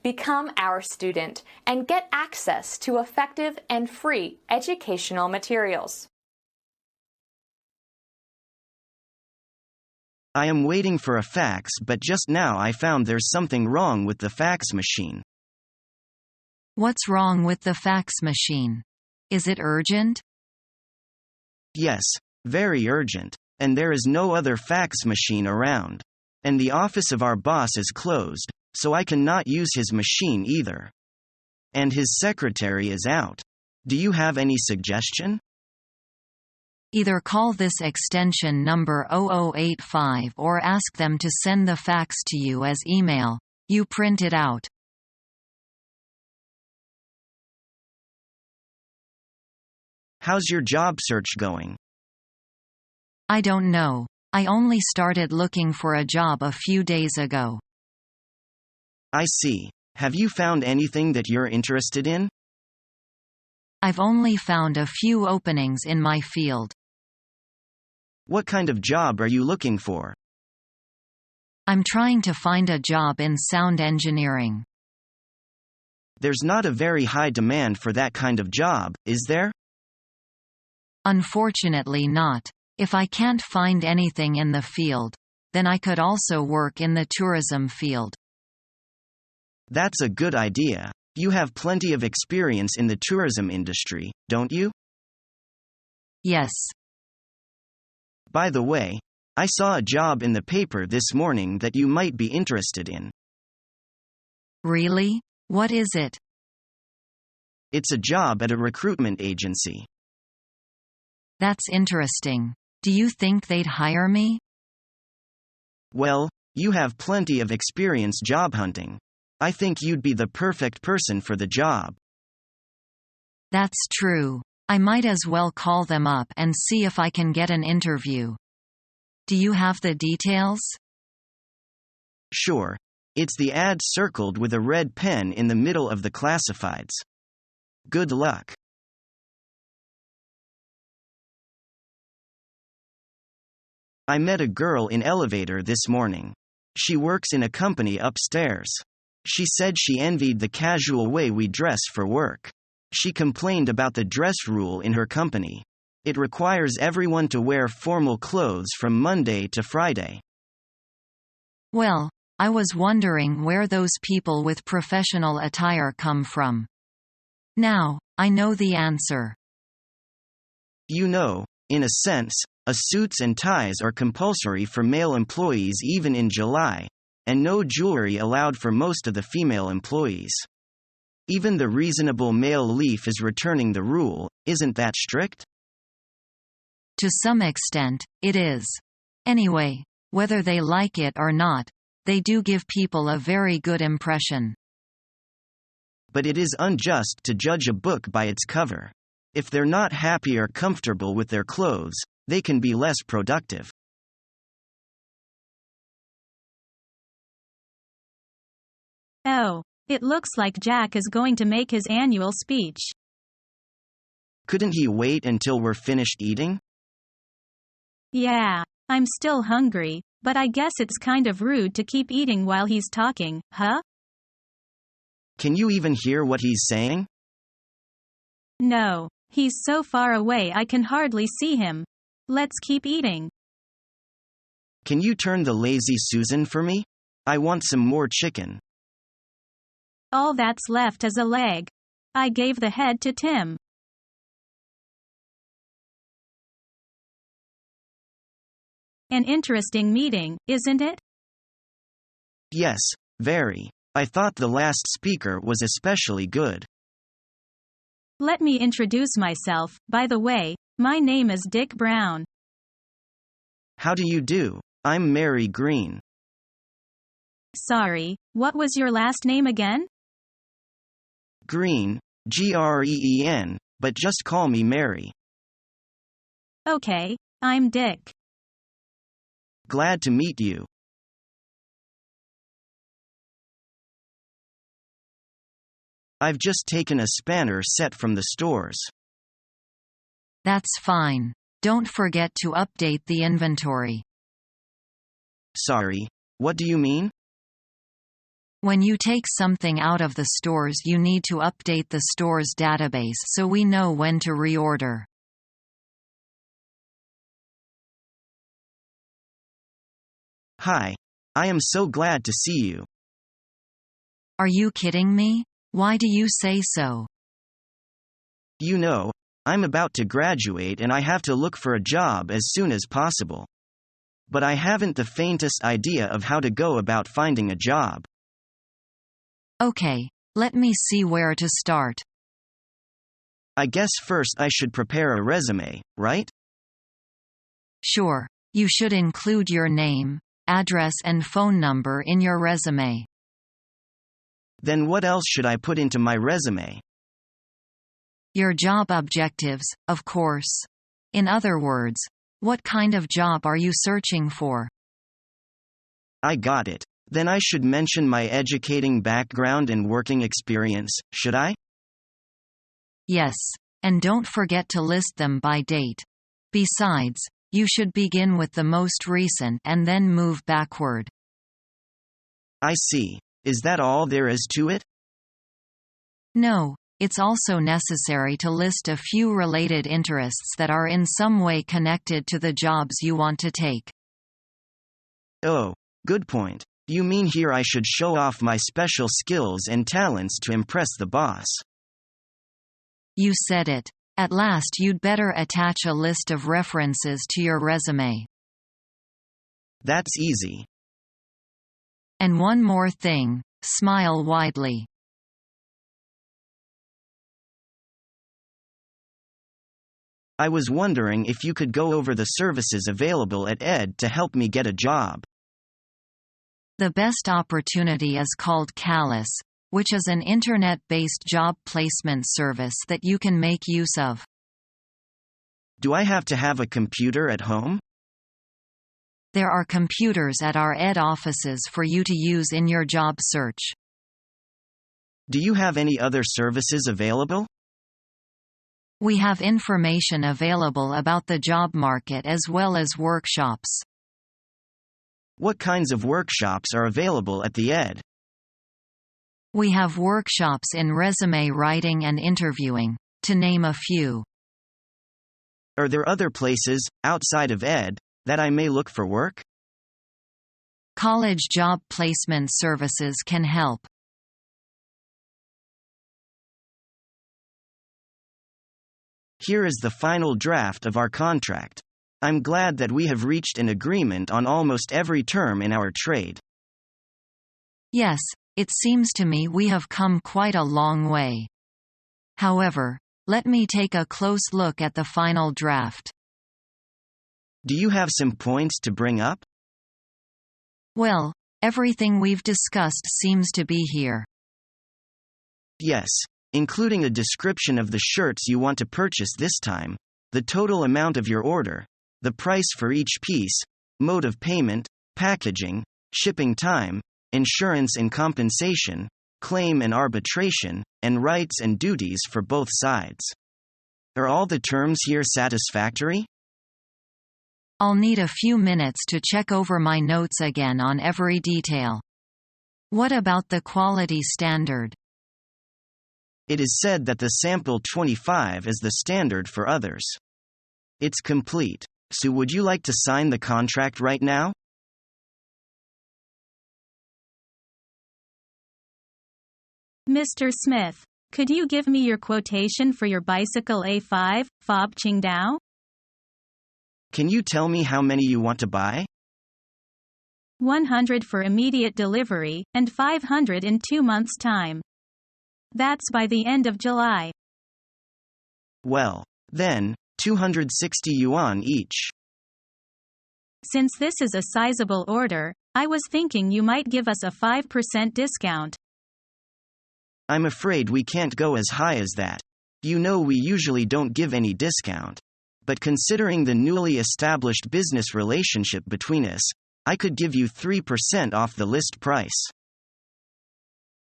Become our student and get access to effective and free educational materials. I am waiting for a fax, but just now I found there's something wrong with the fax machine. What's wrong with the fax machine? Is it urgent? Yes, very urgent, and there is no other fax machine around. And the office of our boss is closed, so I cannot use his machine either. And his secretary is out. Do you have any suggestion? Either call this extension number 0085 or ask them to send the fax to you as email. You print it out. How's your job search going? I don't know. I only started looking for a job a few days ago. I see. Have you found anything that you're interested in? I've only found a few openings in my field. What kind of job are you looking for? I'm trying to find a job in sound engineering. There's not a very high demand for that kind of job, is there? Unfortunately not. If I can't find anything in the field, then I could also work in the tourism field. That's a good idea. You have plenty of experience in the tourism industry, don't you? Yes. By the way, I saw a job in the paper this morning that you might be interested in. Really? What is it? It's a job at a recruitment agency. That's interesting. Do you think they'd hire me? Well, you have plenty of experience job hunting. I think you'd be the perfect person for the job. That's true. I might as well call them up and see if I can get an interview. Do you have the details? Sure. It's the ad circled with a red pen in the middle of the classifieds. Good luck. I met a girl in elevator this morning. She works in a company upstairs. She said she envied the casual way we dress for work. She complained about the dress rule in her company. It requires everyone to wear formal clothes from Monday to Friday. Well, I was wondering where those people with professional attire come from. Now, I know the answer. You know, in a sense, suits and ties are compulsory for male employees even in July, and no jewelry allowed for most of the female employees. Even the reasonable male leaf is returning the rule. Isn't that strict? To some extent, it is. Anyway, whether they like it or not, they do give people a very good impression. But it is unjust to judge a book by its cover. If they're not happy or comfortable with their clothes, they can be less productive. Oh, it looks like Jack is going to make his annual speech. Couldn't he wait until we're finished eating? Yeah, I'm still hungry, but I guess it's kind of rude to keep eating while he's talking, huh? Can you even hear what he's saying? No, he's so far away I can hardly see him. Let's keep eating. Can you turn the Lazy Susan for me? I want some more chicken. All that's left is a leg. I gave the head to Tim. An interesting meeting, isn't it? Yes, very. I thought the last speaker was especially good. Let me introduce myself. By the way, my name is Dick Brown. How do you do? I'm Mary Green. Sorry, what was your last name again? Green, Green, but just call me Mary. Okay, I'm Dick. Glad to meet you. I've just taken a spanner set from the stores. That's fine. Don't forget to update the inventory. Sorry, what do you mean? When you take something out of the stores, you need to update the store's database so we know when to reorder. Hi. I am so glad to see you. Are you kidding me? Why do you say so? You know, I'm about to graduate and I have to look for a job as soon as possible. But I haven't the faintest idea of how to go about finding a job. Okay, let me see where to start. I guess first I should prepare a resume, right? Sure, you should include your name, address and phone number in your resume. Then what else should I put into my resume? Your job objectives, of course. In other words, what kind of job are you searching for? I got it. Then I should mention my educating background and working experience, should I? Yes, and don't forget to list them by date. Besides, you should begin with the most recent and then move backward. I see. Is that all there is to it? No, it's also necessary to list a few related interests that are in some way connected to the jobs you want to take. Oh, good point. You mean here I should show off my special skills and talents to impress the boss? You said it. At last you'd better attach a list of references to your resume. That's easy. And one more thing, smile widely. I was wondering if you could go over the services available at ED to help me get a job. The best opportunity is called Callus, which is an internet-based job placement service that you can make use of. Do I have to have a computer at home? There are computers at our ED offices for you to use in your job search. Do you have any other services available? We have information available about the job market as well as workshops. What kinds of workshops are available at the ED? We have workshops in resume writing and interviewing, to name a few. Are there other places, outside of ED, that I may look for work? College job placement services can help. Here is the final draft of our contract. I'm glad that we have reached an agreement on almost every term in our trade. Yes, it seems to me we have come quite a long way. However, let me take a close look at the final draft. Do you have some points to bring up? Well, everything we've discussed seems to be here. Yes, including a description of the shirts you want to purchase this time, the total amount of your order, the price for each piece, mode of payment, packaging, shipping time, insurance and compensation, claim and arbitration, and rights and duties for both sides. Are all the terms here satisfactory? I'll need a few minutes to check over my notes again on every detail. What about the quality standard? It is said that the sample 25 is the standard for others. It's complete. So would you like to sign the contract right now? Mr. Smith, could you give me your quotation for your bicycle A5, fob Qingdao? Can you tell me how many you want to buy? 100 for immediate delivery, and 500 in 2 months' time. That's by the end of July. Well, then, 260 yuan each. Since this is a sizable order, I was thinking you might give us a 5% discount. I'm afraid we can't go as high as that. You know we usually don't give any discount. But considering the newly established business relationship between us, I could give you 3% off the list price.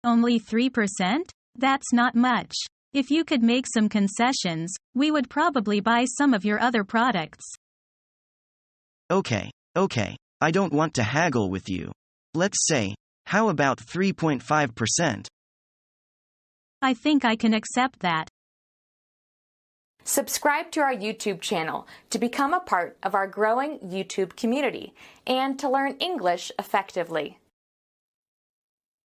Only 3%? That's not much. If you could make some concessions, we would probably buy some of your other products. Okay. I don't want to haggle with you. Let's say How about 3.5%? I think I can accept that. Subscribe to our YouTube channel to become a part of our growing YouTube community and to learn English effectively.